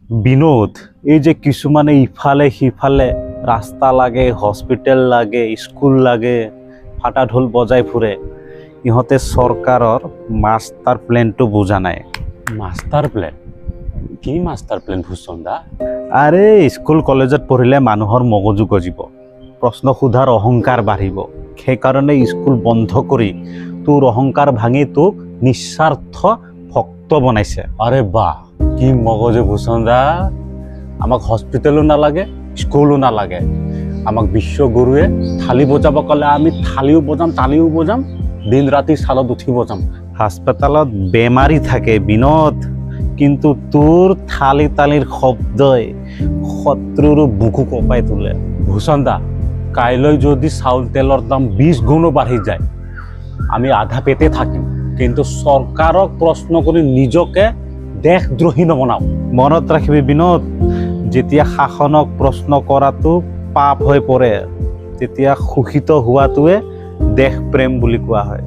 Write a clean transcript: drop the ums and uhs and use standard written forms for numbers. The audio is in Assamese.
বিনোদ, এই যে কিছুমানে ইফালে সিফালে ৰাস্তা লাগে, হস্পিটেল লাগে, স্কুল লাগে, ফাটা ঢোল বজাই ফুৰে, ইহঁতে চৰকাৰৰ মাষ্টাৰ প্লেনটো বুজা নাই। Master plan? কি মাষ্টাৰ প্লেন ভূষণ দা? আৰে স্কুল কলেজত পঢ়িলে মানুহৰ মগজু গজিব, প্ৰশ্ন সোধাৰ অহংকাৰ বাঢ়িব। সেইকাৰণে স্কুল বন্ধ কৰি তোৰ অহংকাৰ ভাঙি তোক নিস্বাৰ্থ ভক্ত বনাইছে। আৰে বাহ, কি মগজু ভূষণ দা! আমাক হস্পিটেলো নালাগে, স্কুলো নালাগে। আমাক বিশ্বগুৰুৱে থালি বজাব ক'লে আমি থালিও বজাম, তালিও বজাম, দিন ৰাতি ছালত উঠি বজাম। হাস্পতালত বেমাৰী থাকে বিনোদ, কিন্তু তোৰ থালি তালিৰ শব্দই শত্ৰুৰো বুকু কঁপাই তোলে। ভূষণ দা, কাইলৈ যদি চাউল তেলৰ দাম 20 গুণো বাঢ়ি যায়, আমি আধা পেটে থাকিম, কিন্তু চৰকাৰক প্ৰশ্ন কৰি নিজকে দেশদ্ৰোহী নবনাও। মনত ৰাখিবি বিনোদ, যেতিয়া শাসনক প্ৰশ্ন কৰাটো পাপ হৈ পৰে, তেতিয়া শোষিত হোৱাটোৱে দেশ প্ৰেম বুলি কোৱা হয়।